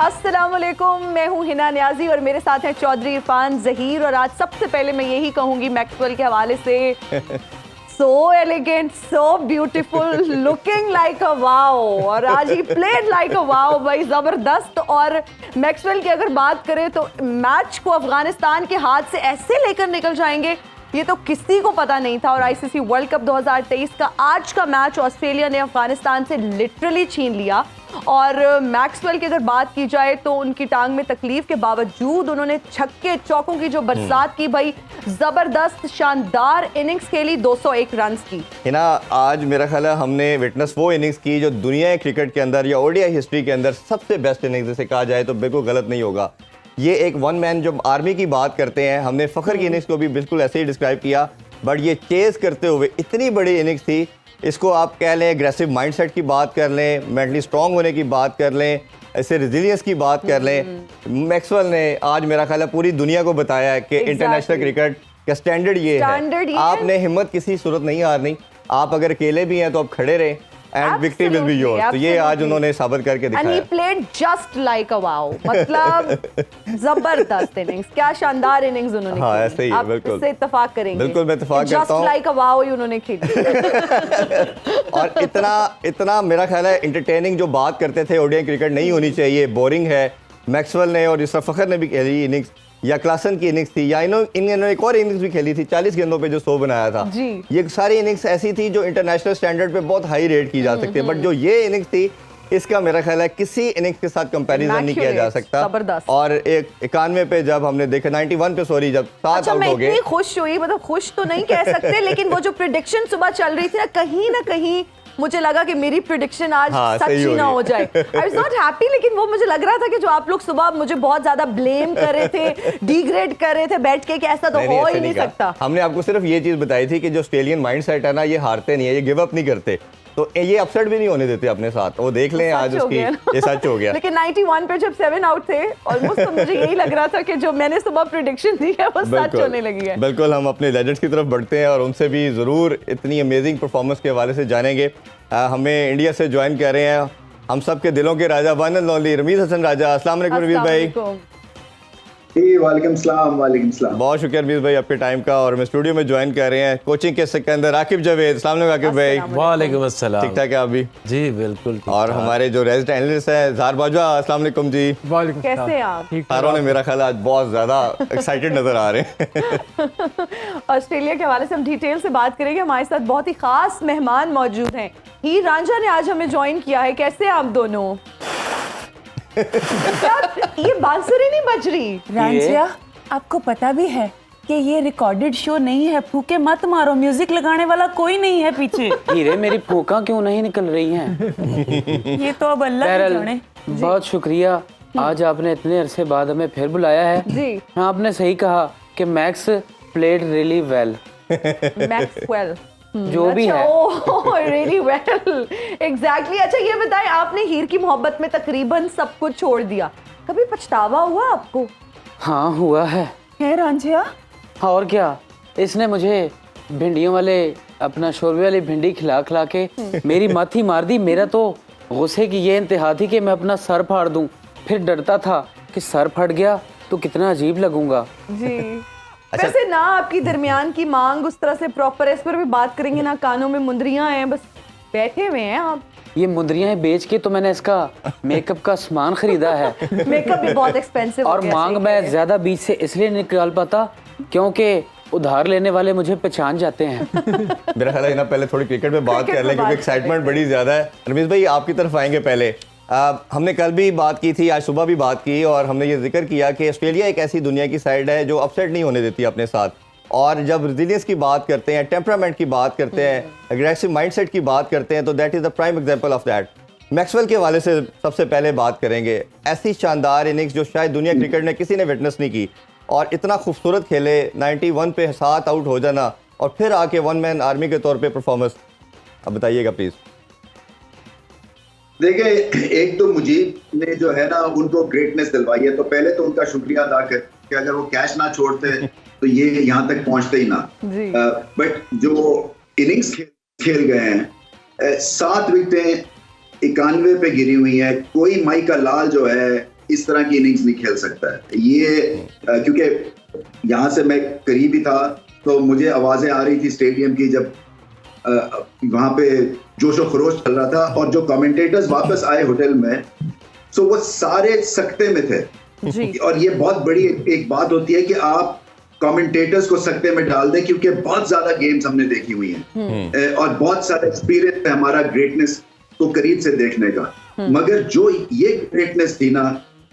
अस्सलामुअलैकुम, मैं हूँ हिना न्याजी और मेरे साथ हैं चौधरी इरफान जहीर। और आज सबसे पहले मैं यही कहूँगी मैक्सवेल के हवाले से, so elegant, so beautiful, looking like a wow. और आज he played like a wow भाई, जबरदस्त। और मैक्सवेल की अगर बात करें तो मैच को अफगानिस्तान के हाथ से ऐसे लेकर निकल जाएंगे, ये तो किसी को पता नहीं था। और आईसीसी वर्ल्ड कप 2023 का आज का मैच ऑस्ट्रेलिया ने अफगानिस्तान से लिटरली छीन लिया। और मैक्सवेल की अगर बात की जाए तो उनकी टांग में तकलीफ के बावजूद उन्होंने छक्के चौकों की जो बरसात की भाई, जबरदस्त शानदार इनिंग्स खेली, 201 रन की। हिना, आज मेरा ख्याल है हमने विटनेस वो इनिंग्स की जो दुनिया क्रिकेट के अंदर या ओडीआई हिस्ट्री के अंदर सबसे बेस्ट इनिंग्स जिसे कहा जाए तो बिल्कुल गलत नहीं होगा। ये एक वन मैन जो आर्मी की बात करते हैं, हमने फ़खर की इनिंग्स को भी बिल्कुल ऐसे ही डिस्क्राइब किया, बट ये चेस करते हुए इतनी बड़ी इनिंग्स थी। इसको आप कह लें एग्रेसिव माइंडसेट की बात कर लें, मेंटली स्ट्रांग होने की बात कर लें, ऐसे रेजिलियंस की बात कर लें। मैक्सवेल ने आज मेरा ख्याल है पूरी दुनिया को बताया है कि इंटरनेशनल क्रिकेट का स्टैंडर्ड ये है। आपने हिम्मत किसी सूरत नहीं हारनी, आप अगर अकेले भी हैं तो आप खड़े रहें and victory will be yours. तो ये आज उन्होंने साबित करके दिखाया। And he played just like a wow, मतलब जबरदस्त इनिंग्स, क्या शानदार इनिंग्स उन्होंने हाँ, खेली। ऐसे ही है, आप बिल्कुल इससे इत्तेफाक करेंगे। बिल्कुल मैं इत्तेफाक करता हूँ। Just like a wow ही उन्होंने खेली। और इतना मेरा ख्याल है इंटरटेनिंग जो बात करते थे ओडीआई क्रिकेट नहीं होनी चाहिए, बोरिंग है, मैक्सवेल ने और इसरा फ़खर ने भी खेली इनिंग्स, या क्लासन की इनिंग्स थी, या इन्होंने एक और इनिंग्स भी खेली थी 40 गेंदों पे जो 100 बनाया था जी। ये सारी इनिंग्स ऐसी थी जो इंटरनेशनल स्टैंडर्ड पे बहुत हाई रेट की जा सकती है, बट जो ये इनिंग्स थी इसका मेरा ख्याल है किसी इनिंग्स के साथ कंपैरिजन नहीं किया जा सकता। और एक 91 पे जब हमने देखा, 91 पे सॉरी, जब 7 आउट हो गए, मैं इतनी खुश हुई, मतलब खुश तो नहीं कह सकते लेकिन वो जो प्रेडिक्शन सुबह चल रही थी ना कहीं मुझे लगा कि मेरी प्रेडिक्शन आज सच ही ना हो जाए। आई वाज नॉट हैप्पी, लेकिन वो मुझे लग रहा था कि जो आप लोग सुबह मुझे बहुत ज्यादा ब्लेम कर रहे थे, डिग्रेड कर रहे थे बैठ के कि ऐसा तो हो ही नहीं सकता। हमने आपको सिर्फ ये चीज बताई थी कि जो ऑस्ट्रेलियन माइंडसेट है ना, ये हारते नहीं है, ये गिव अप नहीं करते, तो ये अपसेट भी नहीं होने देते अपने साथ। वो देख लें आज उसकी, ये सच हो गया। लेकिन 91 पे जब 7 आउट थे ऑलमोस्ट, तो मुझे यही लग रहा था कि जो मैंने सुबह प्रेडिक्शन दी है वो सच होने लगी है। बिल्कुल, हम अपने लेजेंड्स की तरफ बढ़ते हैं और उनसे भी ज़रूर इतनी अमेजिंग परफॉर्मेंस के हवाले से जानेंगे। हमें इंडिया से ज्वाइन कर रहे हैं हम सब के दिलों के राजा, one and only Rameez Hasan Raja. अस्सलाम वालेकुम रमीज भाई। वालेकुम सलाम। बहुत शुक्रिया रमीज भाई आपके टाइम का। और हम स्टूडियो में ज्वाइन कर रहे हैं कोचिंग के सिकंदर आकिब जावेद। अस्सलाम वालेकुम आकिब भाई। वालेकुम अस्सलाम। ठीक ठाक है आप भी? जी बिल्कुल। और हमारे जो रेजिडेंट एनालिस्ट हैं ज़ार बाजवा, अस्सलाम वालेकुम जी। वालेकुम। कैसे हैं आप? सारों ने मेरा ख्याल आज बहुत ज़्यादा एक्साइटेड नजर आ रहे हैं। ऑस्ट्रेलिया के हवाले से हम डिटेल से बात करेंगे। हमारे साथ बहुत ही खास मेहमान मौजूद हैं। हीर रांझा ने आज हमें ज्वाइन किया है। कैसे हैं आप दोनों? ये बांसुरी नहीं बज रही। रांझा, आपको पता भी है कि ये रिकॉर्डेड शो नहीं है, फूके मत मारो, म्यूजिक लगाने वाला कोई नहीं है पीछे। हीरे, मेरी फूका क्यों नहीं निकल रही हैं? ये तो अब अल्लाह ही जाने। बहुत शुक्रिया, आज आपने इतने अरसे बाद हमें फिर बुलाया है जी। आपने सही कहा कि max played really well. Maxwell जो भी है really well, exactly। अच्छा ये बताएं, आपने हीर की मोहब्बत में तकरीबन सब कुछ छोड़ दिया, कभी पछतावा हुआ आपको? हाँ हुआ है रांझा। और क्या, इसने मुझे भिंडियों वाले अपना शोरबे वाली भिंडी खिला खिला के मेरी माथी मार दी। मेरा तो गुस्से की ये इंतहा थी कि मैं अपना सर फाड़ दूं। फिर डरता था कि सर फट गया तो कितना अजीब लगूंगा। जी। वैसे ना आपकी दरमियान की मांग उस तरह से प्रॉपर है, इस पर भी बात करेंगे ना। कानों में मुंदरियां हैं, बस बैठे हुए हैं आप। ये मुंदरियां बेच के तो मैंने इसका मेकअप का सामान खरीदा है। मेकअप भी बहुत एक्सपेंसिव और मांग मैं ज्यादा बीच से इसलिए निकाल पाता क्योंकि उधार लेने वाले मुझे पहचान जाते हैं। मेरा ख्याल है ना पहले थोड़ी क्रिकेट पे बात कर लें क्योंकि एक्साइटमेंट बड़ी ज्यादा है। रमीज भाई आपकी तरफ आएंगे पहले। हमने कल भी बात की थी, आज सुबह भी बात की, और हमने ये जिक्र किया कि ऑस्ट्रेलिया एक ऐसी दुनिया की साइड है जो अपसेट नहीं होने देती अपने साथ। और जब रेजिलियंस की बात करते हैं, टेम्परामेंट की बात करते हैं, एग्रेसिव माइंडसेट की बात करते हैं, तो that is the prime example of that. Maxwell के हवाले से सबसे पहले बात करेंगे। ऐसी शानदार इनिंग्स जो शायद दुनिया क्रिकेट ने किसी ने विटनेस नहीं की, और इतना खूबसूरत खेले, 91 पे 7 आउट हो जाना और फिर आके वन मैन आर्मी के तौर पे परफॉर्मेंस। अब बताइएगा प्लीज़। देखिए, एक तो मुजीब ने जो है ना उनको ग्रेटनेस दिलवाई है, तो पहले तो उनका शुक्रिया अदा कर कि अगर वो कैच ना छोड़ते तो ये यहाँ तक पहुँचते ही ना। बट जो इनिंग्स खेल गए हैं, 7 विकेटें 91 पे गिरी हुई है। कोई माई का लाल जो है इस तरह की इनिंग्स नहीं खेल सकता है ये क्योंकि यहाँ से मैं करीब ही था तो मुझे आवाजें आ रही थी स्टेडियम की जब वहां पे जोशो खरोश चल रहा था और जो कमेंटेटर्स वापस आए होटल में सो वो सारे सकते में थे जी। और ये बहुत बड़ी एक बात होती है कि आप कमेंटेटर्स को सकते में डाल दें क्योंकि बहुत ज्यादा गेम्स हमने देखी हुई हैं और बहुत सारा एक्सपीरियंस है हमारा ग्रेटनेस को करीब से देखने का मगर जो ये ग्रेटनेस थी ना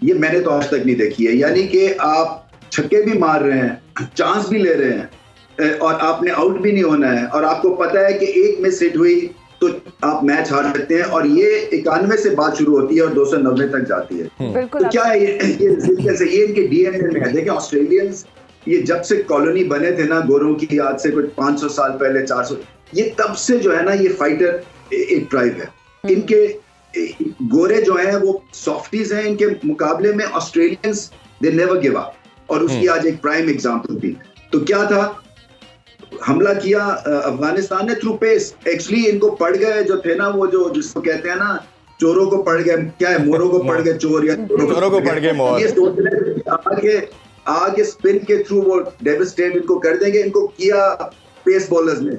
ये मैंने तो आज तक नहीं देखी है यानी कि आप छक्के भी मार रहे हैं चांस भी ले रहे हैं और आपने आउट भी नहीं होना है और आपको पता है कि एक मिस हिट हुई तो आप मैच हार सकते हैं और ये 91 से बात शुरू होती है और 290 तक जाती है बिल्कुल तो क्या है ये इनके डीएनए में है। देखें ऑस्ट्रेलियंस ये जब से कॉलोनी बने थे ना गोरों की आज से कुछ 500 साल पहले 400 ये तब से जो है ना ये फाइटर एक ट्राइब है इनके गोरे जो हैं वो सॉफ्टीज हैं इनके मुकाबले में Australians they never give up और उसकी आज एक प्राइम एग्जांपल थी। तो क्या था हमला किया अफगानिस्तान ने थ्रू पेस एक्चुअली इनको पड़ गए जो थे ना वो जो जिसको कहते हैं ना चोरों को पड़ गए क्या है मोरों को पड़ गए चोर या चोरों को पड़ गए मोर ये सोच रहे थे आगे स्पिन के थ्रू वो डेविस्टेट इनको कर देंगे इनको किया पेस बॉलर्स ने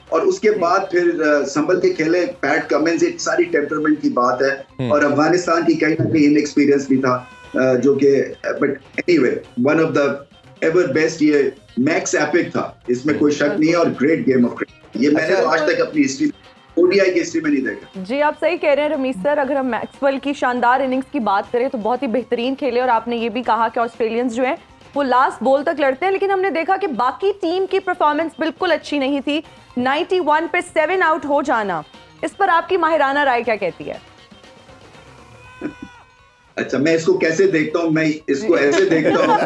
और उसके बाद फिर संभल के खेले पैट कमिंस एक सारी टेम्परामेंट की बात है और अफगानिस्तान की कहीं ना कहीं इनएक्सपीरियंस भी था जो कि but anyway one of the ever best ये मैक्स एपिक था इसमें कोई शक नहीं है और ग्रेट गेम ऑफ क्रिकेट ये मैंने तो आज तक अपनी हिस्ट्री ओडीआई की हिस्ट्री में नहीं देखा। जी आप सही कह रहे हैं रमीज सर अगर हम मैक्सवेल की शानदार इनिंग्स की बात करें तो बहुत ही बेहतरीन खेले और आपने ये भी कहा कि ऑस्ट्रेलियंस जो हैं वो लास्ट बॉल तक लड़ते हैं लेकिन हमने देखा कि बाकी टीम की परफॉर्मेंस बिल्कुल अच्छी नहीं थी 91 पे 7 आउट हो जाना इस पर आपकी माहिराना राय क्या कहती है? अच्छा मैं इसको कैसे देखता हूँ मैं इसको ऐसे देखता हूँ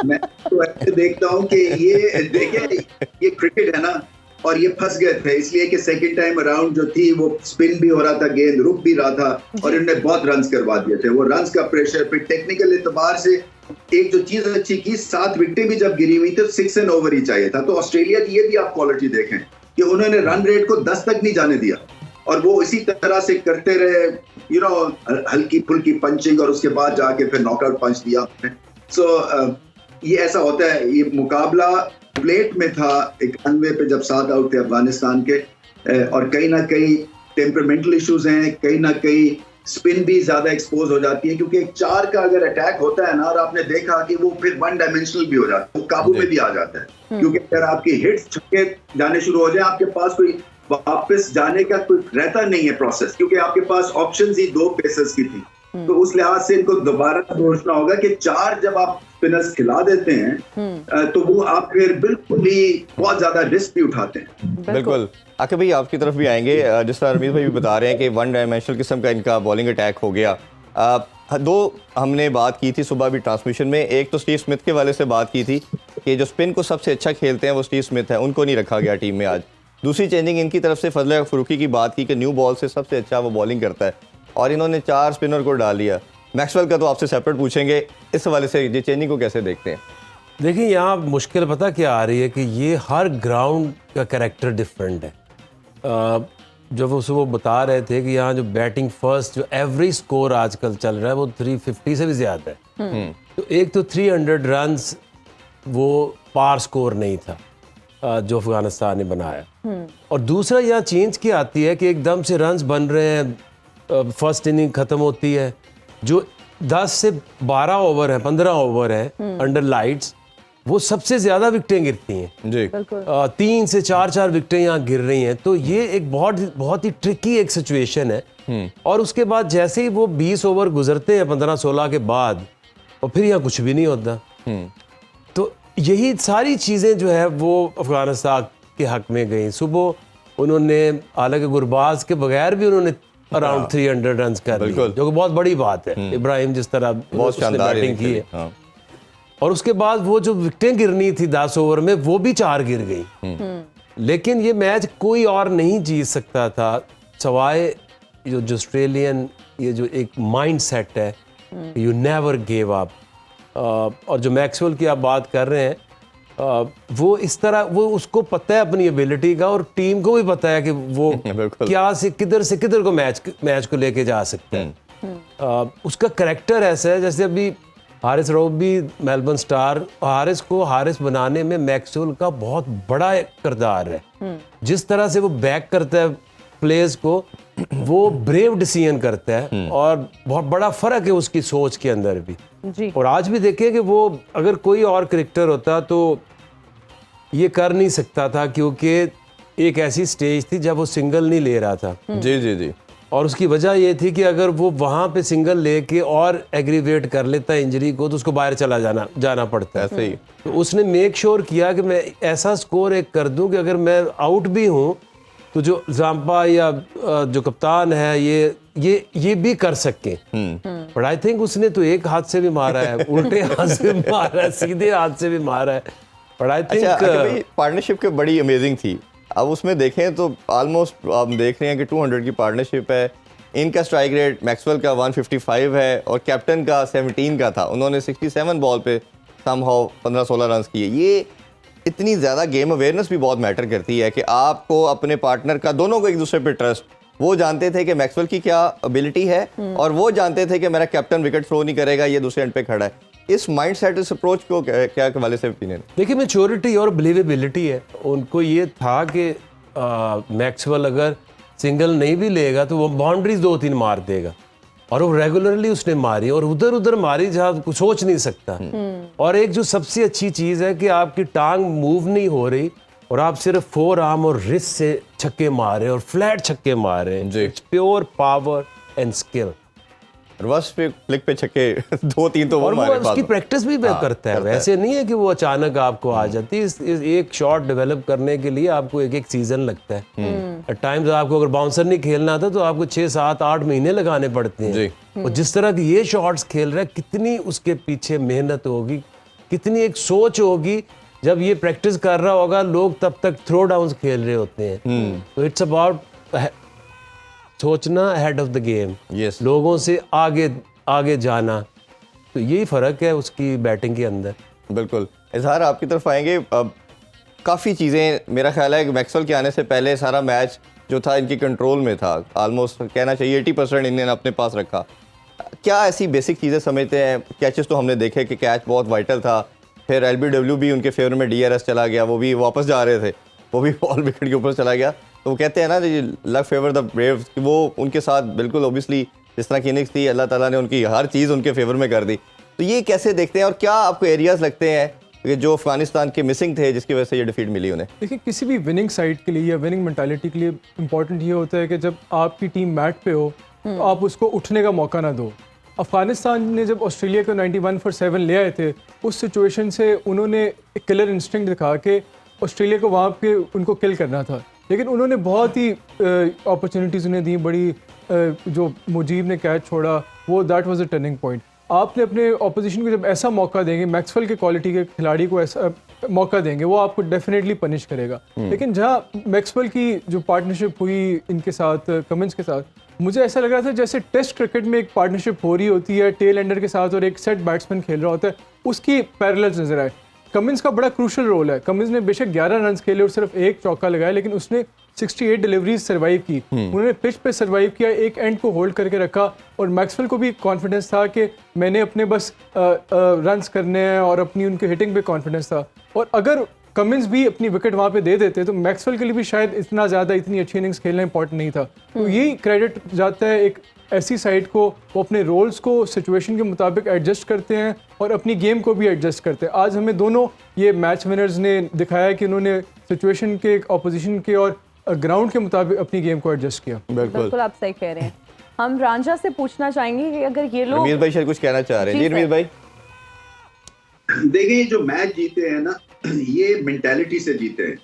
मैं तो ऐसे देखता हूँ कि ये देखिए ये क्रिकेट है ना और ये फंस गए थे इसलिए कि सेकंड टाइम अराउंड जो थी वो स्पिन भी हो रहा था गेंद रुक भी रहा था और इन्होंने बहुत रन्स करवा दिए थे वो रन्स का प्रेशर फिर टेक्निकल एतबार से एक जो चीज अच्छी की 7 विकेटें भी जब गिरी हुई तो 6 एंड ओवर ही चाहिए था। तो ऑस्ट्रेलिया की ये भी आप क्वालिटी देखें कि उन्होंने रन रेट को 10 तक नहीं जाने दिया और वो इसी तरह से करते रहे हल्की फुल्की पंचिंग और उसके बाद जाके फिर नॉकआउट पंच दिया। सो ये ऐसा होता है ये मुकाबला प्लेट में था 91 पे जब 7 आउट थे अफगानिस्तान के और कहीं ना कहीं टेम्परामेंटल इश्यूज हैं कहीं ना कहीं स्पिन भी ज्यादा एक्सपोज हो जाती है क्योंकि एक 4 का अगर अटैक होता है ना और आपने देखा कि वो फिर 1 डायमेंशनल भी हो जाता है वो काबू में भी आ जाता है क्योंकि अगर आपकी हिट्स छक्के जाने शुरू हो जाए आपके पास कोई वापस जाने का कोई रहता नहीं है प्रोसेस क्योंकि आपके पास ऑप्शंस ही 2 पेसर्स की थी। तो उस लिहाज से इनको दोबारा सोचना होगा कि 4 जब आप स्पिनर्स खिला देते हैं तो वो आप फिर बिल्कुल ही बहुत ज्यादा रिस्क भी उठाते हैं। बिल्कुल आके भाई आपकी तरफ भी आएंगे जिस तरह रमीज भाई भी बता रहे हैं कि 1 डायमेंशनल किस्म का इनका बॉलिंग अटैक हो गया। 2 हमने बात की थी सुबह भी ट्रांसमिशन में एक तो स्टीव स्मिथ के वाले से बात की थी कि जो स्पिन को सबसे अच्छा खेलते हैं वो स्टीव स्मिथ है उनको नहीं रखा गया टीम में आज। दूसरी चेंजिंग इनकी तरफ से फजल फरूकी की बात की कि न्यू बॉल से सबसे अच्छा वो बॉलिंग करता है और इन्होंने 4 स्पिनर को डाल दिया। मैक्सवेल का तो आपसे सेपरेट पूछेंगे इस हवाले से ये चेंजिंग को कैसे देखते हैं? देखिए यहाँ मुश्किल पता क्या आ रही है कि ये हर ग्राउंड का कैरेक्टर डिफरेंट है। जब वो बता रहे थे कि यहाँ जो बैटिंग फर्स्ट जो एवरेज स्कोर आजकल चल रहा है वो 350 से भी ज़्यादा है। तो एक तो 300 रन्स वो पार स्कोर नहीं था जो अफगानिस्तान ने बनाया और दूसरा यहाँ चेंज क्या आती है कि एकदम से रन्स बन रहे हैं फर्स्ट इनिंग ख़त्म होती है जो 10 से 12 ओवर है 15 ओवर है अंडर लाइट्स वो सबसे ज़्यादा विकेटें गिरती हैं जी 3 से 4 विकेटें यहाँ गिर रही हैं। तो ये एक बहुत ही ट्रिकी एक सिचुएशन है और उसके बाद जैसे ही वो 20 ओवर गुजरते हैं 15-16 के बाद और फिर यहाँ कुछ भी नहीं होता। तो यही सारी चीज़ें जो है वो अफगानिस्तान के हक में गई। सुबह उन्होंने हालांकि गुरबाज के बगैर भी उन्होंने अराउंड 300 रन कर दी जो कि बहुत बड़ी बात है। इब्राहिम जिस तरह बहुत शानदार बैटिंग की है और उसके बाद वो जो विकेटें गिरनी थी 10 ओवर में वो भी 4 गिर गई। लेकिन ये मैच कोई और नहीं जीत सकता था सवाए जो ऑस्ट्रेलियन ये जो एक माइंड सेट है यू नेवर गिव अप। और जो मैक्सवेल की आप बात कर रहे हैं वो इस तरह वो उसको पता है अपनी एबिलिटी का और टीम को भी पता है कि वो बिल्कुल। क्या से किधर को मैच को लेके जा सकते हैं। उसका करैक्टर ऐसा है जैसे अभी हारिस रऊफ भी मेलबर्न स्टार, हारिस को हारिस बनाने में मैक्सवेल का बहुत बड़ा किरदार है। जिस तरह से वो बैक करता है प्लेयर्स को, वो ब्रेव डिसीजन करता है और बहुत बड़ा फर्क है उसकी सोच के अंदर भी जी। और आज भी देखें कि वो अगर कोई और क्रिकेटर होता तो ये कर नहीं सकता था, क्योंकि एक ऐसी स्टेज थी जब वो सिंगल नहीं ले रहा था। जी जी जी। और उसकी वजह ये थी कि अगर वो वहाँ पे सिंगल लेके और एग्रीवेट कर लेता इंजरी को तो उसको बाहर चला जाना पड़ता है। ऐसे ही तो उसने मेक श्योर किया कि मैं ऐसा स्कोर एक कर दूं कि अगर मैं आउट भी हूँ तो जो जाम्पा या जो कप्तान है ये भी कर सके। बट आई थिंक उसने तो एक हाथ से भी मारा है, उल्टे हाथ से भी मारा है, सीधे हाथ से भी मारा है। बट आई अच्छा थिंक भाई पार्टनरशिप के बड़ी अमेजिंग थी। अब उसमें देखें तो ऑलमोस्ट आप देख रहे हैं कि 200 की पार्टनरशिप है। इनका स्ट्राइक रेट मैक्सवेल का 155 है और कैप्टन का 17 का था। उन्होंने 67 बॉल पे समहाउ 15-16 रन किए। ये इतनी ज़्यादा गेम अवेयरनेस भी बहुत मैटर करती है कि आपको अपने पार्टनर का, दोनों को एक दूसरे पे ट्रस्ट। वो जानते थे कि मैक्सवेल की क्या एबिलिटी है और वो जानते थे कि मेरा कैप्टन विकेट थ्रो नहीं करेगा, ये दूसरे एंड पे खड़ा है। इस माइंडसेट, इस अप्रोच को क्या हवाले से ओपिनियन? देखिए मैच्योरिटी और बिलीवेबिलिटी है। उनको ये था कि मैक्सवेल अगर सिंगल नहीं भी लेगा तो वो बाउंड्रीज 2-3 मार देगा और वो रेगुलरली उसने मारी और उधर मारी जहाँ कुछ सोच नहीं सकता। और एक जो सबसे अच्छी चीज़ है कि आपकी टांग मूव नहीं हो रही और आप सिर्फ 4 आर्म और रिस्ट से छक्के मार रहे और फ्लैट छक्के मार रहे हैं। It's pure power and skill. बस पे क्लिक पे छक्के 2-3 तो वो और वो मारे उसकी प्रैक्टिस भी करता है। वैसे नहीं है कि वो अचानक आपको आ जाती है। एक शॉट डेवलप करने के लिए आपको एक सीजन लगता है। एट टाइम्स आपको अगर बाउंसर नहीं खेलना आता तो आपको 6-7-8 महीने लगाने पड़ते हैं। और जिस तरह की ये शॉट्स खेल रहा है, कितनी उसके पीछे मेहनत होगी, कितनी एक सोच होगी। जब ये प्रैक्टिस कर रहा होगा, लोग तब तक थ्रो डाउन खेल रहे होते हैं। तो इट्स अबाउट सोचना अहेड ऑफ द गेम, लोगों से आगे जाना। तो यही फ़र्क है उसकी बैटिंग के अंदर। बिल्कुल। इजहार आपकी तरफ आएंगे। अब काफ़ी चीज़ें, मेरा ख्याल है कि मैक्सवेल के आने से पहले सारा मैच जो था इनकी कंट्रोल में था। ऑलमोस्ट कहना चाहिए 80% इन्होंने अपने पास रखा। क्या ऐसी बेसिक चीज़ें समझते हैं? कैचेस तो हमने देखे कि कैच बहुत वाइटल था। फिर LBW भी उनके फेवर में DRS चला गया, वो भी वापस जा रहे थे, वो भी बॉल विकेट के ऊपर चला गया। तो वो कहते हैं ना जी, लक फेवर द ब्रेव्स, कि वो उनके साथ बिल्कुल ओबियसली जिस तरह की इनिंग्स थी, अल्लाह ताला ने उनकी हर चीज़ उनके फेवर में कर दी। तो ये कैसे देखते हैं और क्या आपको एरियाज लगते हैं कि जो अफगानिस्तान के मिसिंग थे जिसकी वजह से ये डिफीट मिली उन्हें? देखिए, किसी भी विनिंग साइड के लिए या विनिंग मेंटालिटी के लिए इम्पॉर्टेंट ये होता है कि जब आपकी टीम मैट पे हो तो आप उसको उठने का मौका ना दो। अफगानिस्तान ने जब ऑस्ट्रेलिया को 91 for 7 ले आए थे, उस सिचुएशन से उन्होंने एक किलर इंस्टिंक्ट दिखा के ऑस्ट्रेलिया को वहाँ पे उनको किल करना था। लेकिन उन्होंने बहुत ही अपॉर्चुनिटीज़ उन्हें दी, बड़ी जो मुजीब ने कैच छोड़ा, वो that was a turning point. आपने अपने ऑपोजिशन को जब ऐसा मौका देंगे, मैक्सवेल के क्वालिटी के खिलाड़ी को ऐसा मौका देंगे, वो आपको डेफिनेटली पनिश करेगा। लेकिन जहाँ मैक्सवेल की जो पार्टनरशिप हुई इनके साथ, कमिंस के साथ, मुझे ऐसा लग रहा था जैसे टेस्ट क्रिकेट में एक पार्टनरशिप हो रही होती है टेल एंडर के साथ और एक सेट बैट्समैन खेल रहा होता है, उसकी पैरेलल्स नजर आए। कमिंस का बड़ा क्रूशल रोल है। कमिंस ने बेशक 11 रन खेले और सिर्फ एक चौका लगाया, लेकिन उसने 68 डिलीवरीज सर्वाइव की। उन्होंने पिच पे सर्वाइव किया, एक एंड को होल्ड करके रखा और मैक्सवेल को भी कॉन्फिडेंस था कि मैंने अपने बस रन्स करने हैं और अपनी उनके हिटिंग पे कॉन्फिडेंस था। और अगर कमिंस भी अपनी विकेट वहाँ पे दे देते तो मैक्सवेल के लिए भी शायद इतनी अच्छी इनिंग्स खेलना इंपॉर्टेंट नहीं था। तो यही क्रेडिट जाता है एक ऐसी साइड को, वो अपने रोल्स को सिचुएशन के मुताबिक एडजस्ट करते हैं और अपनी गेम को भी एडजस्ट करते हैं। आज हमें दोनों ये मैच विनर्स ने दिखाया कि उन्होंने सिचुएशन के, ऑपोजिशन के और ग्राउंड के मुताबिक अपनी गेम को एडजस्ट किया। बिल्कुल आप सही कह रहे हैं। हम रांझा से पूछना चाहेंगे कि अगर ये लोग, रमीज भाई शायद कुछ कहना चाह रहे हैं। जी रमीज भाई। देखिए, जो मैच जीते हैं ना, ये मेंटालिटी से जीते हैं।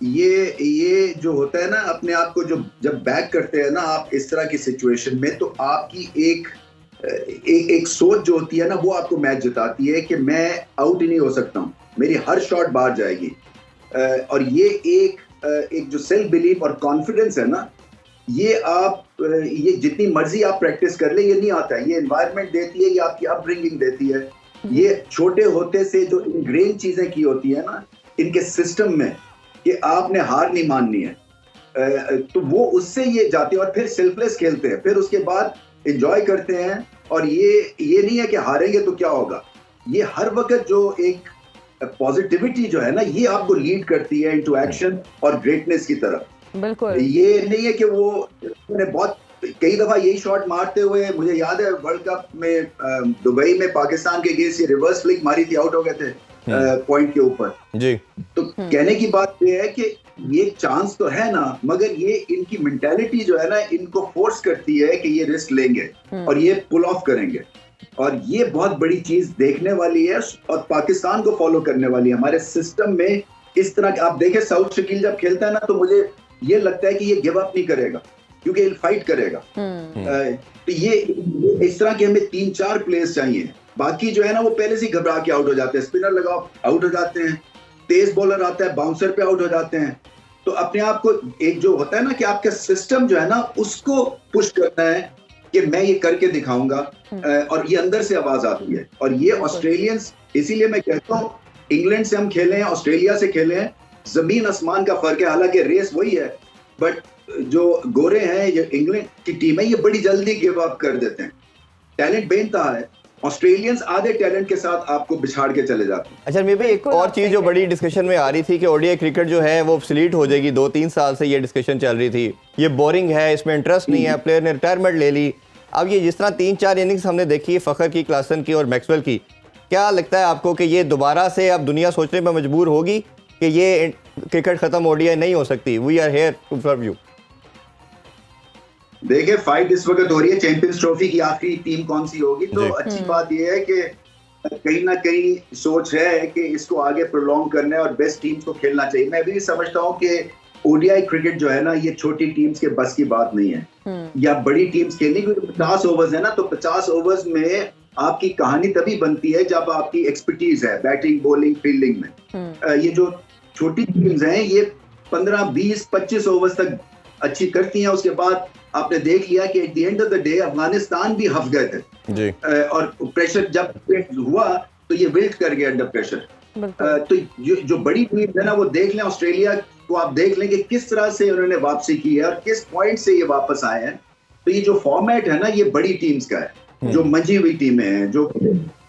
ये जो होता है ना, अपने आप को जब बैक करते हैं ना आप इस तरह की सिचुएशन में, तो आपकी एक सोच जो होती है ना, वो आपको मैच जिताती है कि मैं आउट ही नहीं हो सकता हूँ, मेरी हर शॉट बाहर जाएगी। और ये एक जो सेल्फ बिलीफ और कॉन्फिडेंस है ना, ये जितनी मर्जी आप प्रैक्टिस कर ले, ये नहीं आता है। ये एनवायरनमेंट देती है, ये आपकी अपब्रिंगिंग देती है। ये छोटे होते से जो इनग्रेन चीजें की होती है ना इनके सिस्टम में कि आपने हार नहीं माननी है, तो वो उससे ये जाते हैं और फिर सेल्फलेस खेलते हैं, फिर उसके बाद एंजॉय करते हैं। और ये नहीं है कि हारेंगे तो क्या होगा, ये हर वक्त जो एक पॉजिटिविटी जो है ना ये आपको लीड करती है इनटू एक्शन और ग्रेटनेस की तरफ। बिल्कुल ये नहीं है कि वो बहुत कई दफा यही शॉट मारते हुए, मुझे याद है वर्ल्ड कप में दुबई में पाकिस्तान के अगेंस्ट ये रिवर्स फ्लिक मारी थी, आउट हो गए थे पॉइंट के ऊपर जी। तो कहने की बात ये है कि ये चांस तो है ना, मगर ये इनकी मेंटालिटी जो है ना इनको फोर्स करती है कि ये रिस्क लेंगे और ये पुल ऑफ करेंगे, और ये बहुत बड़ी चीज देखने वाली है और पाकिस्तान को फॉलो करने वाली है। हमारे सिस्टम में इस तरह आप देखें, साउथ शकील जब खेलता है ना तो मुझे ये लगता है कि ये गिव अप नहीं करेगा क्योंकि ये फाइट करेगा। तो ये इस तरह के हमें 3-4 प्लेयर्स चाहिए, बाकी जो है ना वो पहले से घबरा के आउट हो जाते हैं, स्पिनर लगाओ आउट हो जाते हैं, तेज बॉलर आता है बाउंसर पे आउट हो जाते हैं। तो अपने आप को एक जो होता है ना कि आपका सिस्टम जो है ना उसको पुश करना है कि मैं ये करके दिखाऊंगा, और ये अंदर से आवाज आती है। और ये ऑस्ट्रेलियंस, इसीलिए मैं कहता हूँ इंग्लैंड से हम खेले हैं, ऑस्ट्रेलिया से खेले हैं, जमीन आसमान का फर्क है। हालांकि रेस वही है, बट जो गोरे हैं, ये इंग्लैंड की टीम है, ये बड़ी जल्दी गिव अप कर देते हैं। टैलेंट बेनतहा है, ऑस्ट्रेलियंस आधे टैलेंट के साथ आपको बिछाड़ के चले जाते हैं। अच्छा, मे भी एक और चीज़ जो बड़ी डिस्कशन में आ रही थी कि ओडीआई क्रिकेट जो है वो ऑब्सोलीट हो जाएगी, 2-3 साल से ये डिस्कशन चल रही थी, ये बोरिंग है, इसमें इंटरेस्ट नहीं है, प्लेयर ने रिटायरमेंट ले ली। अब ये जिस तरह 3-4 इनिंग्स हमने देखी फखर की, क्लासन की और मैक्सवेल की, क्या लगता है आपको कि ये दोबारा से अब दुनिया सोचने में मजबूर होगी कि ये क्रिकेट खत्म, ओडीआई नहीं हो सकती? We are here to serve you. देखिए फाइट इस वक्त हो रही है चैंपियंस ट्रॉफी की, आखिरी टीम कौन सी होगी। तो अच्छी बात यह है कि कहीं ना कहीं सोच है कि इसको आगे प्रोलॉन्ग करना है और बेस्ट टीम्स को खेलना चाहिए। मैं भी समझता हूँ कि ओडीआई क्रिकेट जो है ना ये छोटी टीम्स के बस की बात नहीं है, या बड़ी टीम्स खेलनी, क्योंकि 50 ओवर्स है ना, तो 50 ओवर्स में आपकी कहानी तभी बनती है जब आपकी एक्सपर्टीज है बैटिंग, बॉलिंग, फील्डिंग में। ये जो छोटी टीम्स हैं ये 15, 20, 25 ओवर्स तक अच्छी करती हैं, उसके बाद आपने देख लिया कि at the end of the day Afghanistan भी हफ गए थे जी। और प्रेशर जब हुआ तो ये विल्ट कर गया अंडर प्रेशर। तो जो बड़ी टीम है ना वो देख लें, ऑस्ट्रेलिया को आप देख लें कि किस तरह से उन्होंने वापसी की है और किस पॉइंट से ये वापस आए हैं। तो ये जो फॉर्मेट है ना ये बड़ी टीम्स का है, जो मंजी हुई टीमें हैं, जो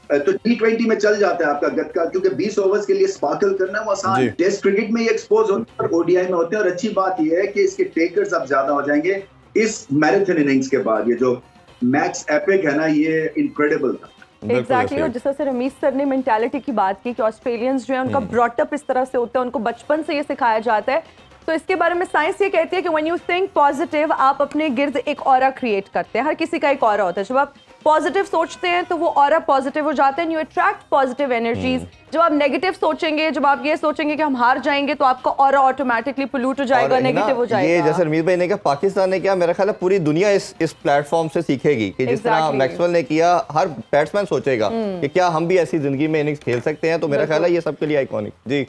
तो T20 में चल जाता है आपका गत्का, क्योंकि 20 ओवर्स के लिए स्पार्कल करना वो आसान। टेस्ट क्रिकेट में ये एक्सपोज होते हैं और ओडीआई में होते हैं। और अच्छी बात ये है कि इसके टेकर्स अब ज्यादा हो जाएंगे इस मैराथन इनिंग्स के बाद। ये जो मैक्स एपिक है ना ये इनक्रेडिबल था। एग्जैक्टली। और जिस तरह से रमीज सर ने मेंटालिटी की बात की कि ऑस्ट्रेलियंस जो है उनका ब्रॉटअप इस तरह से होता है, उनको बचपन से ये सिखाया जाता है। तो इसके बारे में साइंस ये कहती है कि व्हेन यू थिंक पॉजिटिव, आप अपने गिर्द एक ऑरा क्रिएट करते हैं। हर किसी का एक ऑरा होता है। जब आप पॉजिटिव सोचते हैं तो वो ऑरा पॉजिटिव हो जाता है, यू अट्रैक्ट पॉजिटिव एनर्जीज। जब आप नेगेटिव सोचेंगे, जब आप ये सोचेंगे कि हम हार जाएंगे, तो आपका ऑरा ऑटोमेटिकली पोल्यूट हो जाएगा, नेगेटिव हो जाएगा। ये जैसे रमीज भाई ने कहा, पाकिस्तान ने क्या, मेरा ख्याल है पूरी दुनिया इस प्लेटफॉर्म से सीखेगी कि जिस तरह मैक्सवेल ने किया, हर बैट्समैन सोचेगा कि क्या हम भी ऐसी जिंदगी में इनिंग्स खेल सकते हैं। तो मेरा ख्याल है ये सबके लिए आइकॉनिक। जी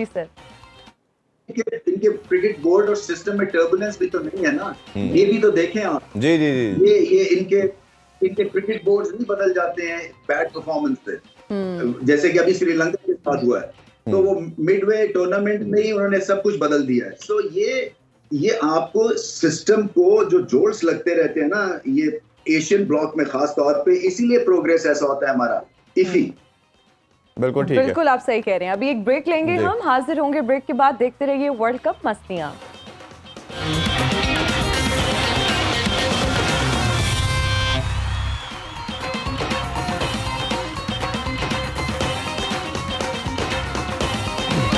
सर, इनके क्रिकेट बोर्ड और सिस्टम में टर्बुलेंस भी तो नहीं है ना, ये भी तो देखें आप। जी जी जी, ये इनके क्रिकेट बोर्ड्स नहीं बदल जाते हैं बैड परफॉर्मेंस से, जैसे कि अभी श्रीलंका के साथ हुआ है। तो वो मिडवे टूर्नामेंट में ही उन्होंने सब कुछ बदल दिया है। सो ये आपको सिस्टम को जो जोड्स लगते रहते हैं ना, ये एशियन ब्लॉक में खास तौर पे, इसीलिए प्रोग्रेस ऐसा होता है हमारा इफी। बिल्कुल ठीक है, बिल्कुल आप सही कह रहे हैं। अभी एक ब्रेक लेंगे, हम हाजिर होंगे ब्रेक के बाद। देखते रहिए वर्ल्ड कप मस्तियां।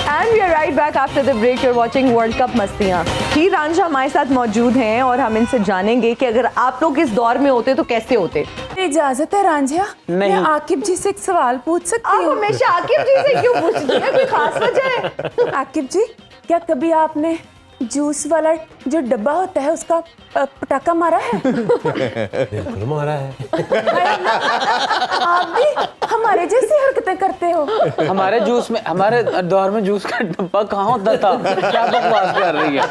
And we are right back after the break. You're watching World Cup मस्तियां। हीर रांझा हमारे साथ मौजूद हैं और हम इनसे जानेंगे कि अगर आप लोग इस दौर में होते तो कैसे होते। इजाजत है रांझा, नहीं। मैं आकिब जी से एक सवाल पूछ सकती आप हूँ? हमेशा आकिब जी से क्यों पूछती हैं? कोई खास वजह है? आकिब जी, क्या कभी आपने जूस वाला जो डब्बा होता है उसका पटाखा मारा है? बिल्कुल मारा है। आप भी हमारे जैसी हरकतें करते हो। हमारे दौर में जूस का डब्बा कहाँ होता था? क्या बकवास कर रही है?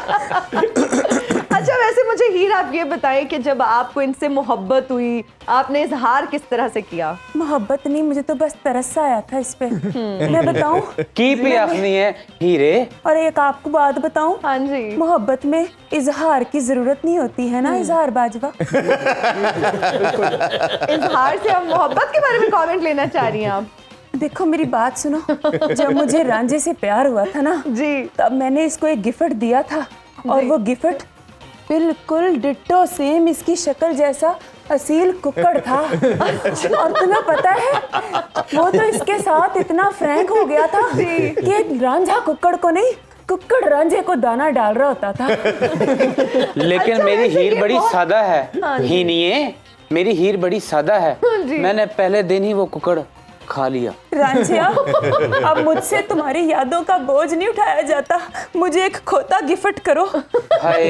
अच्छा अच्छा वैसे मुझे हीर आप ये बताएं कि जब आपको इनसे मोहब्बत हुई आपने इजहार किस तरह से किया? मोहब्बत नहीं, मुझे तो बस तरस आया था इस पे। मैं बताऊं? की पियासनी है हीरे। और एक आपको बात बताऊं? हाँ जी। मोहब्बत में इजहार की जरूरत नहीं होती है ना इजहार बाजवा। इजहार से हम मोहब्बत के बारे में कमेंट लेना चाह रही हैं आप? देखो मेरी बात सुनो, जब मुझे रांझे से प्यार हुआ था ना जी, तब मैंने इसको एक गिफ्ट दिया था और वो गिफ्ट बिल्कुल डिट्टो सेम इसकी शक्ल जैसा असील कुक्कड़ था। और तुम्हें पता है वो तो इसके साथ इतना फ्रैंक हो गया था कि रांझा कुक्कड़ को नहीं, कुक्कड़ रांझे को दाना डाल रहा होता था। लेकिन अच्छा, मेरी वैसे हीर ये बड़ी बहुत- सादा है। हाँ जी। हीनिए, मेरी हीर बड़ी सादा है। जी। मैंने पहले दिन ही वो कुकड़ खा लिया। रांझिया, अब मुझसे तुम्हारी यादों का बोझ नहीं उठाया जाता, मुझे एक खोता गिफ्ट करो। हाय,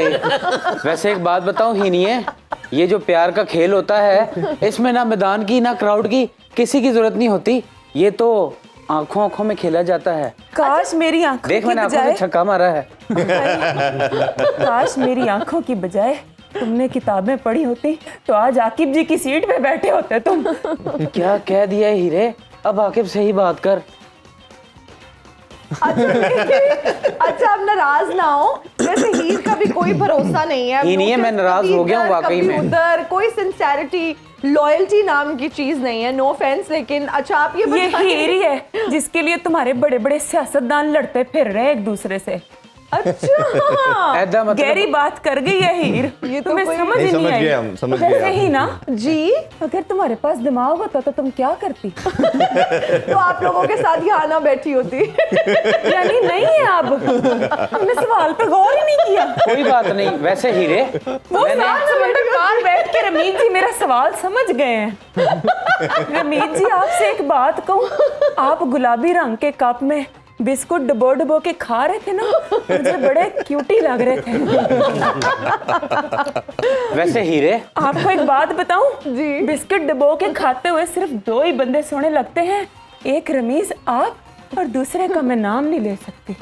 वैसे एक बात बताऊं हीनिए, ये जो प्यार का खेल होता है इसमें ना मैदान की ना क्राउड की किसी की जरूरत नहीं होती। ये तो आंखों आंखों में खेला जाता है। काश मेरी आंखों देख की मैंने आंखों से बजाय छक्का मारा है। काश मेरी आंखों की बजाय तुमने किताबें पढ़ी होती तो आज आकिब जी की सीट पे बैठे होते तुम। क्या कह दिया है हीरे, अब आकिब से ही बात कर। अच्छा आप नाराज ना हो, जैसे हीर का भी कोई भरोसा नहीं है। ही नहीं है, मैं नाराज हो गया हूँ वाकई में। उधर कोई सिंसेरिटी लॉयल्टी नाम की चीज नहीं है, नो ऑफेंस, लेकिन अच्छा आप ये ये बताइए- हीर ही है जिसके लिए तुम्हारे बड़े बड़े सियासतदान लड़ते फिर रहे एक दूसरे से। अच्छा ऐदा मतलब गहरी बात कर गई है हीर, ये तो तुम्हें कोई- समझ नहीं, ही समझ नहीं गए आई। हम, समझ गए वैसे हम। ही ना, जी, अगर तुम्हारे पास दिमाग होता तो तुम क्या करती? तो आप लोगों के साथ यहाँ ना बैठी होती। यानी नहीं है अब, हमने सवाल पे गौर ही नहीं किया। कोई बात नहीं। वैसे हीरे, वो सात समंदर पार बैठ के रमीत जी मेरा सवाल समझ गए हैं। रमीत जी आपसे एक बात कहूँ, आप गुलाबी रंग के कप में बिस्कुट डबो डबो के खा रहे थे ना, मुझे बड़े क्यूटी लग रहे थे। वैसे हीरे, आपको एक बात बताऊं? जी। बिस्किट डबो के खाते हुए सिर्फ दो ही बंदे सोने लगते हैं, एक रमीज आप और दूसरे का मैं नाम नहीं ले सकती।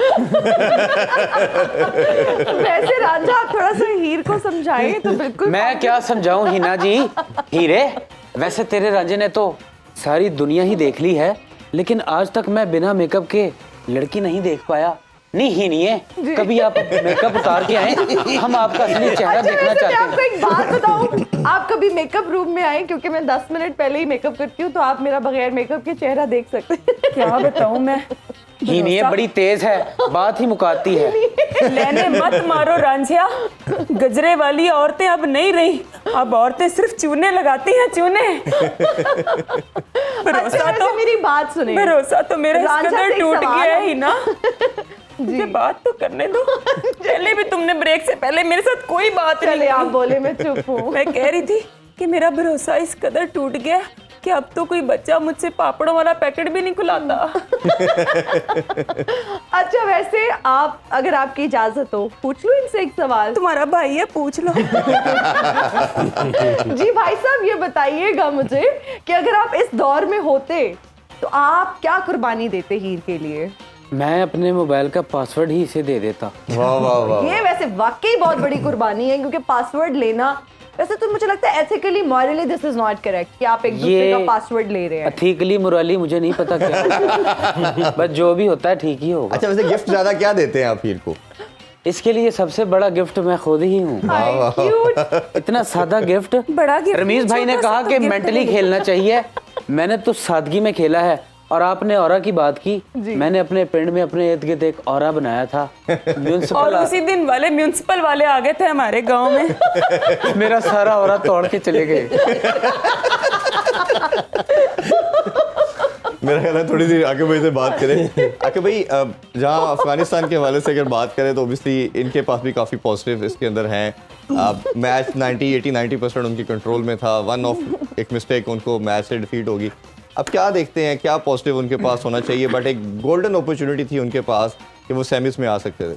वैसे रांझा आप थोड़ा सा हीर को समझाएं तो बिल्कुल। मैं क्या समझाऊं हिना जी। हीरे, वैसे तेरे राजे ने तो सारी दुनिया ही देख ली है, लेकिन आज तक मैं बिना मेकअप के लड़की नहीं देख पाया। नहीं ही नहीं है, कभी आप मेकअप उतार के आए, हम आपका असली चेहरा अच्छा देखना वैसे मैं चाहते आपको हैं। एक बात बताऊं, आप कभी मेकअप रूम में आए, क्योंकि मैं 10 मिनट पहले ही मेकअप करती हूँ, तो आप मेरा बगैर मेकअप के चेहरा देख सकते हैं। क्या बताऊं मैं? ही नहीं है, बड़ी तेज है, बात ही मुकाती है। लेने मत मारो रांझिया, गजरे वाली औरतें अब नहीं रही, अब औरतें सिर्फ चूने लगाती हैं, चूने। अच्छा भरोसा वैसे तो मेरी बात सुनिए, भरोसा तो मेरा इस रांझा से कदर एक टूट सवाल गया है। ही ना। मुझे बात तो करने दो। पहले भी तुमने ब्रेक से पहले मेरे साथ कोई बात नहीं चले आप की। बोले, मैं चुप हूँ। मैं कह रही थी कि मेरा भरोसा इस कदर टूट गया कि अब तो कोई बच्चा मुझसे पापड़ों वाला पैकेट भी नहीं खुलाता। अच्छा वैसे आप, अगर आपकी इजाजत हो, पूछ लूं इनसे एक सवाल? तुम्हारा भाई है, पूछ लो। जी भाई साहब ये बताइएगा मुझे कि अगर आप इस दौर में होते तो आप क्या कुर्बानी देते हीर के लिए? मैं अपने मोबाइल का पासवर्ड ही इसे दे देता। वाह वाह वाह। ये वैसे वाकई बहुत बड़ी कुर्बानी है, क्योंकि पासवर्ड लेना वैसे तो मुझे लगता है ethically morally this is not correct कि आप एक दूसरे का पासवर्ड ले रहे हैं। एथिकली मोराली मुझे नहीं पता क्या, बस जो भी होता है ठीक ही होगा। अच्छा वैसे गिफ्ट ज्यादा क्या देते हैं आप हीर को? इसके लिए सबसे बड़ा गिफ्ट मैं खुद ही हूँ। हाय, क्यूट। इतना सादा गिफ्ट। बड़ा गिफ्ट रमीज भाई ने छोटा सा कहा तो कि गिफ्ट मेंटली है। खेलना चाहिए, मैंने तो सादगी में खेला है। और आपने औरा की बात की, मैंने अपने पिंड में अपने इर्द गिर्द एक औरा बनाया था। और म्यूनसिपल उसी दिन वाले म्यूनसिपल वाले आ गए थे हमारे गांव में। मेरा सारा औरा तोड़ के चले गए। मेरा ख्याल है थोड़ी देर आके भाई से बात करें। आके भाई जहाँ अफगानिस्तान के हवाले से अगर बात करें तो ऑब्वियसली इनके पास भी काफ़ी पॉजिटिव इसके अंदर हैं। मैच 90% उनके कंट्रोल में था। वन ऑफ एक मिस्टेक उनको मैच से डिफीट होगी। अब क्या देखते हैं, क्या पॉजिटिव उनके पास होना चाहिए? बट एक गोल्डन अपॉर्चुनिटी थी उनके पास कि वो सेमीज में आ सकते थे।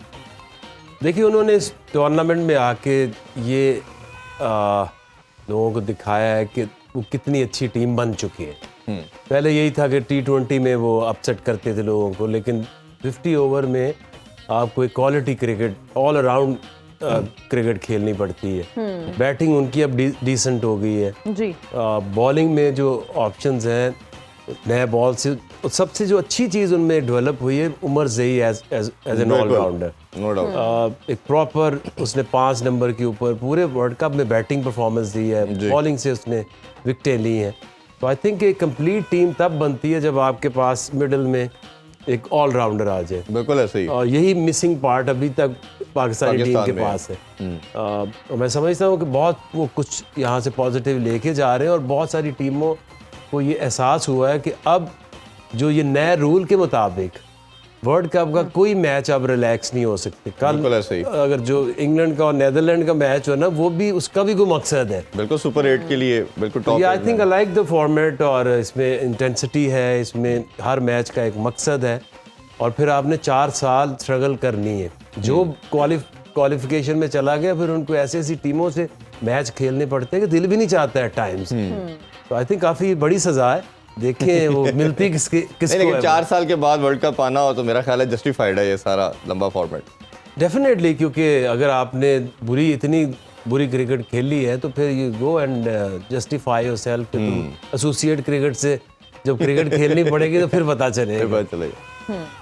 देखिए उन्होंने इस टूर्नामेंट में आके ये लोगों को दिखाया है कि वो कितनी अच्छी टीम बन चुकी है। पहले यही था कि T20 में वो अपसेट करते थे लोगों को, लेकिन 50 ओवर में आपको एक quality cricket all around cricket खेलनी पड़ती है। बैटिंग उनकी अब डिसेंट हो गई है जी। बॉलिंग में जो ऑप्शंस हैं नए बॉल से, सबसे जो अच्छी चीज़ उनमें डेवलप हुई है Omarzai as an all-rounder. No doubt. एक प्रॉपर उसने 5 नंबर के ऊपर पूरे वर्ल्ड कप में बैटिंग परफॉर्मेंस दी है, बॉलिंग से उसने विकेटें ली हैं। तो आई थिंक एक कंप्लीट टीम तब बनती है जब आपके पास मिडिल में एक ऑलराउंडर आ जाए। बिल्कुल ऐसे ही। और यही मिसिंग पार्ट अभी तक पाकिस्तानी टीम के पास है। और मैं समझता हूँ कि बहुत वो कुछ यहाँ से पॉजिटिव लेके जा रहे हैं और बहुत सारी टीमों को ये एहसास हुआ है कि अब जो ये नए रूल के मुताबिक वर्ल्ड कप का कोई मैच अब रिलैक्स नहीं हो सकते। बिल्कुल ऐसे ही। अगर जो इंग्लैंड का और नेदरलैंड का मैच हो ना, वो भी उसका भी कोई मकसद है। बिल्कुल सुपर 8 के लिए बिल्कुल top. I think I like the format, और इसमें इंटेंसिटी है, इसमें हर मैच का एक मकसद है और फिर आपने 4 साल स्ट्रगल करनी है। जो क्वालिफिकेशन में चला गया फिर उनको ऐसी ऐसी टीमों से मैच खेलने पड़ते हैं कि दिल भी नहीं चाहता है टाइम्स। तो आई थिंक काफ़ी बड़ी सज़ा है। देखें वो मिलती किसको लेकिन 4 साल के बाद वर्ल्ड कप आना हो तो मेरा ख्याल है जस्टिफाइड है ये सारा लंबा फॉर्मेट। डेफिनेटली, क्योंकि अगर आपने इतनी बुरी क्रिकेट खेली है तो फिर you go and justify yourself. Associate cricket से जब क्रिकेट खेलनी पड़ेगी तो फिर पता चलेगा।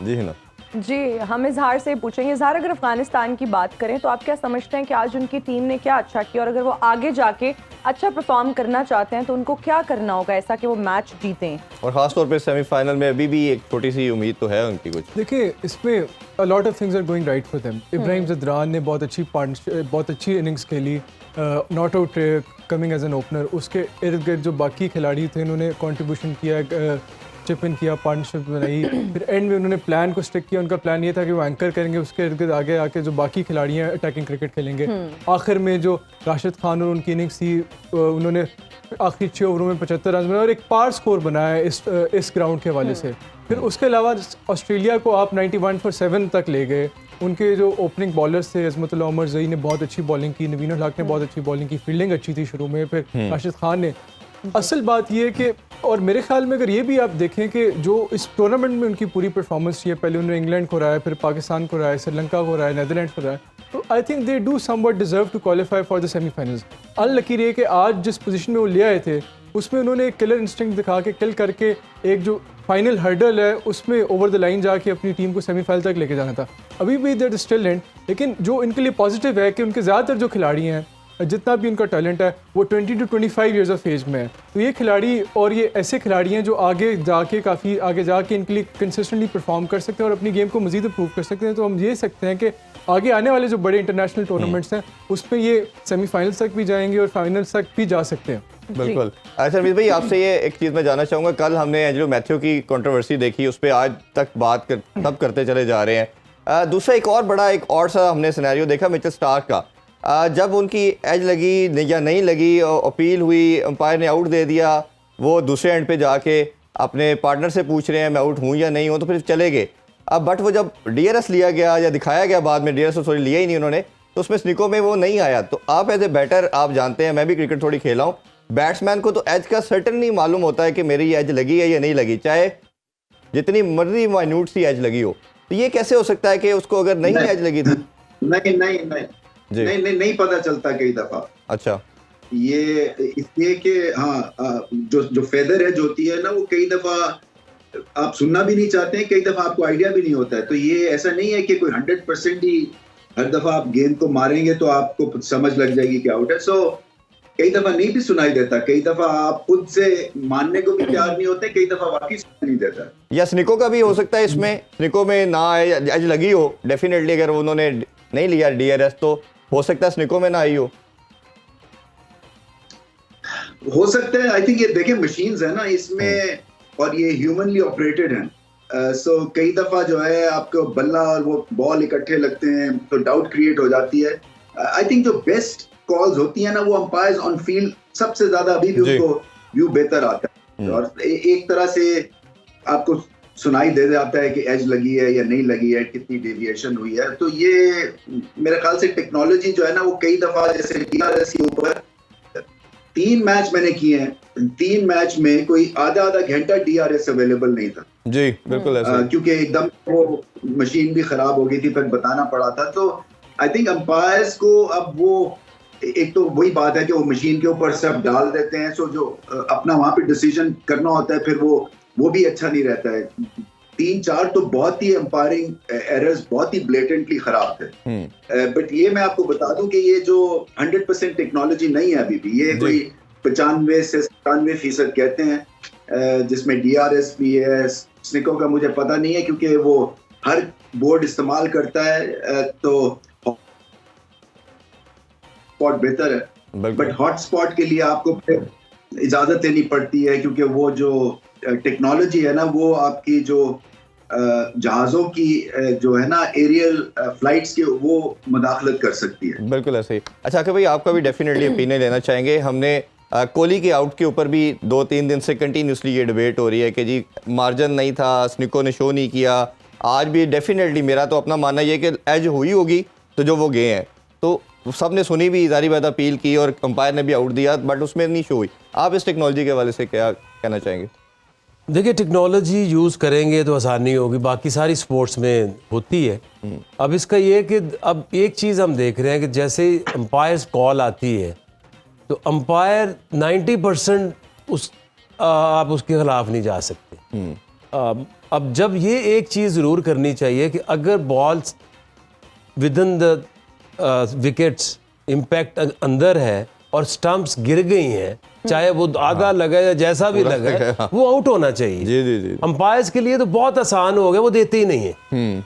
जी ना जी। हम इजहार से पूछेंगे, इजहार अगर अफगानिस्तान की बात करें तो आप क्या समझते हैं कि आज उनकी टीम ने क्या अच्छा किया, और अगर वो आगे जाके अच्छा परफॉर्म करना चाहते हैं तो उनको क्या करना होगा ऐसा कि वो मैच जीतें? और खासतौर पे सेमीफाइनल में अभी भी एक छोटी सी उम्मीद तो है उनकी कुछ। देखिए, इसमें a lot of things are going right for them. Ibrahim Zadran ने बहुत अच्छी इनिंग्स खेली, not out coming as an opener. उसके इर्द गिर्द जो बाकी खिलाड़ी थे उन्होंने कंट्रीब्यूशन किया, चिप इन किया, पार्टनरशिप बनाई। फिर एंड में उन्होंने प्लान को स्टिक किया। उनका प्लान ये था कि वो एंकर करेंगे, उसके इर्द गिर्द आगे आके जो बाकी खिलाड़ी हैं अटैकिंग क्रिकेट खेलेंगे। आखिर में जो राशिद खान और उनकी इनिंग्स थी, उन्होंने आखिरी 6 ओवरों में 75 रन बनाए और एक पार स्कोर बनाया इस ग्राउंड के हवाले से। फिर उसके अलावा ऑस्ट्रेलिया को आप 91 for 7 तक ले गए। उनके जो ओपनिंग बॉलर्स थे, अजमतुल्लाह उमर ज़ई ने बहुत अच्छी बॉलिंग की, नवीन उल हक ने बहुत अच्छी बॉलिंग की, फील्डिंग अच्छी थी शुरू में, फिर राशिद खान ने। असल बात ये है कि, और मेरे ख्याल में अगर ये भी आप देखें कि जो इस टूर्नामेंट में उनकी पूरी परफॉर्मेंस थी, पहले उन्होंने इंग्लैंड को हराया, फिर पाकिस्तान को हराया, श्रीलंका को हराया, नेदरलैंड को हराया, तो I think they do somewhat deserve to qualify for the semifinals. Unlucky रही कि आज जिस पोजीशन में वो ले आए थे उसमें उन्होंने किलर इंस्टिंक्ट दिखा के किल करके एक जो फाइनल हर्डल है उसमें ओवर द लाइन जाके अपनी टीम को सेमीफाइनल तक लेके जाना था। अभी भी देयर इज स्टिल एंड, लेकिन जो इनके लिए पॉजिटिव है कि उनके ज़्यादातर जो खिलाड़ी हैं, जितना भी उनका टैलेंट है, वो 20 to 25 ईयर्स ऑफ एज में है। तो ये खिलाड़ी और ये ऐसे खिलाड़ी हैं जो आगे जाके काफ़ी आगे जाके इनके लिए कंसिस्टेंटली परफॉर्म कर सकते हैं और अपनी गेम को मज़ीद इम्प्रूव कर सकते हैं। तो हम ये सकते हैं कि आगे आने वाले जो बड़े इंटरनेशनल टूर्नामेंट्स हैं उसमें ये सेमीफाइनल्स तक भी जाएंगे और फाइनल्स तक भी जा सकते हैं। बिल्कुल। अच्छा रमीज भाई, आपसे ये एक चीज़ मैं जानना चाहूँगा, कल हमने एंजेलो मैथ्यू की कंट्रोवर्सी देखी, उस पर आज तक बात तब करते चले जा रहे हैं। दूसरा एक और सा हमने सिनेरियो देखा मिचेल स्टार्क का। जब उनकी एज लगी या नहीं लगी, अपील हुई, अंपायर ने आउट दे दिया, वो दूसरे एंड पे जाके अपने पार्टनर से पूछ रहे हैं मैं आउट हूँ या नहीं हूँ, तो फिर चले गए। अब बट वो जब DRS लिया गया या दिखाया गया बाद में, DRS तो सॉरी लिया ही नहीं उन्होंने, तो उसमें स्निको में वो नहीं आया। तो आप एज ए बैटर, आप जानते हैं, मैं भी क्रिकेट थोड़ी खेला हूँ, बैट्समैन को तो एज का सर्टन नहीं मालूम होता है कि मेरी एज लगी है या नहीं लगी, चाहे जितनी मर्जी माइन्यूट सी एज लगी हो। तो ये कैसे हो सकता है कि उसको अगर नहीं एज लगी थी? नहीं पता चलता कई दफा। अच्छा, ये इसलिए कि हाँ, जो फेदर एज होती है ना, वो कई दफा आप सुनना भी नहीं चाहते हैं, कई दफा आपको आइडिया भी नहीं होता है। तो ये ऐसा नहीं है कि कोई 100% ही हर दफा आप गेंद को मारेंगे तो आपको समझ लग जाएगी कि आउट है। सो कई दफा नहीं भी सुनाई देता, कई दफा आप खुद से मानने को भी तैयार नहीं होते, कई दफा वाकई सुनाई नहीं देता। या स्निको का भी हो सकता है इसमें, स्निको में ना एज लगी हो, डेफिनेटली अगर उन्होंने नहीं लिया DRS तो हो सकता है स्निको में ना आई हो सकता है। आई थिंक ये देखिए मशीन्स है ना इसमें, और ये ह्यूमनली ऑपरेटेड हैं। सो कई दफा जो है आपको बल्ला और वो बॉल इकट्ठे लगते हैं तो डाउट क्रिएट हो जाती है। आई थिंक जो बेस्ट कॉल्स होती है ना, वो अंपायर्स ऑन फील्ड सबसे ज्यादा अभी भी उनको व्यू बेहतर आता है, और एक तरह से आपको सुनाई दे जाता है कि एज लगी है या नहीं लगी है, कितनी डेविएशन हुई है। तो ये मेरे ख्याल से टेक्नोलॉजी जो है ना, वो कई दफा जैसे DRS के ऊपर 3 मैच मैंने किए हैं, 3 मैच में कोई आधा घंटा DRS अवेलेबल नहीं था। जी बिल्कुल ऐसा, क्योंकि एकदम वो मशीन भी खराब हो गई थी, फिर बताना पड़ा था। तो आई थिंक अंपायर्स को अब वो एक तो वही बात है कि वो मशीन के ऊपर सब डाल देते हैं, सो जो अपना वहां पे डिसीजन करना होता है फिर वो भी अच्छा नहीं रहता है। 3-4 तो बहुत ही अंपायरिंग एरर्स बहुत ही ब्लेटेंटली खराब थे। बट ये मैं आपको बता दूं कि ये जो 100% टेक्नोलॉजी नहीं है अभी भी, ये कोई 95 से 97% कहते हैं, जिसमें DRS भी है। स्निको का मुझे पता नहीं है क्योंकि वो हर बोर्ड इस्तेमाल करता है, तो स्पॉट बेहतर है। बट हॉट स्पॉट के लिए आपको फिर इजाजत लेनी पड़ती है क्योंकि वो जो टेक्नोलॉजी है ना, वो आपकी जो जहाज़ों की जो है ना एरियल फ्लाइट्स के, वो मुदाखलत कर सकती है। बिल्कुल ऐसे ही। अच्छा आके भाई, आपका भी डेफिनेटली ओपिनियन लेना चाहेंगे। हमने कोहली के आउट के ऊपर भी 2-3 दिन से कंटिन्यूसली ये डिबेट हो रही है कि जी मार्जिन नहीं था, स्निको ने शो नहीं किया। आज भी डेफिनेटली मेरा तो अपना मानना ये कि एज हुई होगी तो जो वो गए हैं, तो सब ने सुनी भी, जारी बात अपील की और अंपायर ने भी आउट दिया, बट उसमें नहीं शो हुई। आप इस टेक्नोलॉजी के हवाले से क्या कहना चाहेंगे? देखिए, टेक्नोलॉजी यूज़ करेंगे तो आसानी होगी, बाकी सारी स्पोर्ट्स में होती है। अब इसका ये है कि अब एक चीज़ हम देख रहे हैं कि जैसे अंपायर्स कॉल आती है तो अंपायर 90% आप उसके खिलाफ नहीं जा सकते। अब जब ये एक चीज़ ज़रूर करनी चाहिए कि अगर balls within the wickets impact अंदर है और स्टंप्स गिर गई हैं, चाहे वो आधा लगा या जैसा भी लगा है, वो आउट होना चाहिए। जी। अंपायर्स के लिए तो बहुत आसान हो गया, वो देते ही नहीं है।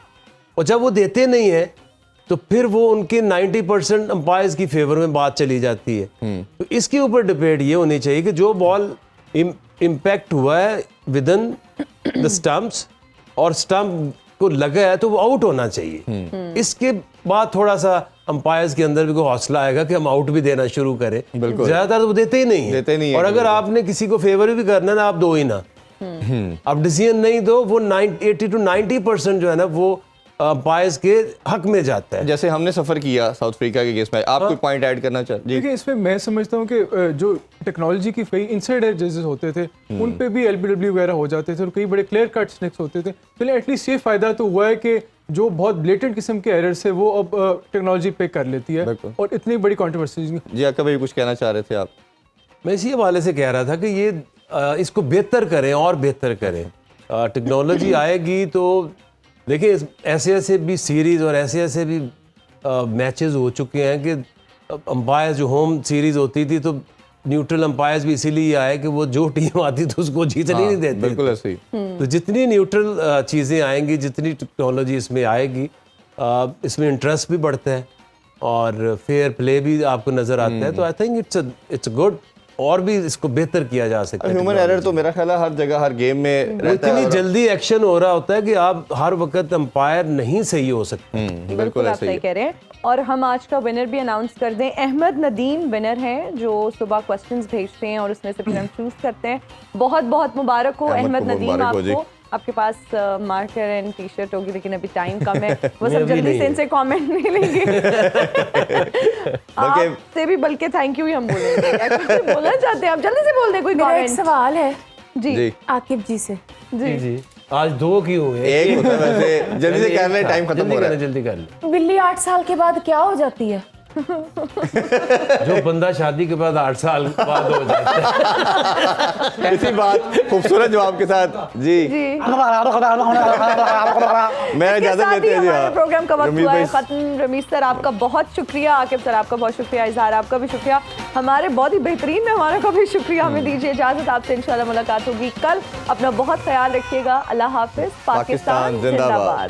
और जब वो देते नहीं है तो फिर वो उनके 90% अंपायर्स की फेवर में बात चली जाती है। तो इसके ऊपर डिबेट ये होनी चाहिए कि जो बॉल इम्पैक्ट हुआ है विदिन द स्टंप्स और स्टंप को लगा है तो वो आउट होना चाहिए। इसके बाद थोड़ा सा अंपायर्स के अंदर भी कोई हौसला आएगा कि हम आउट भी देना शुरू करें। ज्यादातर तो वो देते ही नहीं है। और अगर आपने किसी को फेवर भी करना है ना, आप दो ही ना। आप डिसीजन नहीं दो, वो 80 to 90% जो है ना वो अंपायर्स के हक में जाता है। जैसे हमने सफर किया साउथ अफ्रीका के केस में, आप कोई पॉइंट ऐड करना चाहते? देखिए, इसमें मैं समझता हूँ कि जो टेक्नोलॉजी की कई इनसाइडर जजेस होते थे, उन पे भी LBW वगैरह हो जाते थे और कई बड़े क्लियर कट स्निक्स होते थे। चलिए एटलीस्ट ये फायदा तो हुआ है कि जो बहुत ब्लेटेंट किस्म के एरर्स है वो अब टेक्नोलॉजी पे कर लेती है और इतनी बड़ी कंट्रोवर्सी। जी आका भाई, कुछ कहना चाह रहे थे आप? मैं इसी हवाले से कह रहा था कि ये इसको बेहतर करें और बेहतर करें। टेक्नोलॉजी आएगी तो देखिए, ऐसे भी सीरीज़ और ऐसे भी मैचेस हो चुके हैं कि अंपायर जो होम सीरीज़ होती थी तो न्यूट्रल अंपायर्स भी इसीलिए आए कि वो जो टीम आती थी उसको जीतने नहीं देते। बिल्कुल ऐसे ही। तो जितनी न्यूट्रल चीज़ें आएंगी, जितनी टेक्नोलॉजी इसमें आएगी, इसमें इंटरेस्ट भी बढ़ता है और फेयर प्ले भी आपको नज़र आता है। तो आई थिंक इट्स गुड, और भी इसको बेहतर किया जा सकता है। ह्यूमन एरर तो मेरा ख्याल है हर जगह हर गेम में रहता है। इतनी जल्दी एक्शन हो रहा होता है कि आप हर वक्त अंपायर नहीं सही हो सकते। बिल्कुल आप सही कह रहे हैं। और हम आज का विनर भी अनाउंस कर दें। अहमद नदीम विनर हैं, जो सुबह क्वेश्चंस भेजते हैं और उसमें से फिर हम चूज करते हैं। बहुत बहुत मुबारक हो अहमद नदीम आपको। आपके पास मार्कर एंड टी शर्ट होगी, लेकिन अभी टाइम कम है, वो सब जल्दी से इनसे कमेंट नहीं लेंगे। आपसे भी बल्कि थैंक यू ही हम बोलेंगे। बोलना चाहते हैं आप, जल्दी से बोल दें कोई मेरा एक कमेंट। सवाल है जी आकिब जी से। जी आज 2 क्यों हुए? एक होता है वैसे। जल्दी से कर ले, टाइम खत्म हो रहा है। जल्दी कर ले। बिल्ली 8 साल के बाद क्या हो जाती है? जो बंदा शादी के बाद 8 साल बाद हो जाता है। इसी बात खूबसूरत जवाब के साथ जी मैं इजाजत लेते हैं। हमारे प्रोग्राम का वक्त रमीज हुआ है भाई। खत्म। रमीज सर आपका बहुत शुक्रिया, आकिब सर आपका बहुत शुक्रिया, इजहार आपका भी शुक्रिया, हमारे बहुत ही बेहतरीन मेहमानों का भी शुक्रिया। हमें दीजिए इजाजत, आपसे इंशाल्लाह मुलाकात होगी कल। अपना बहुत ख्याल रखिएगा। अल्लाह हाफिज। पाकिस्तान जिंदाबाद।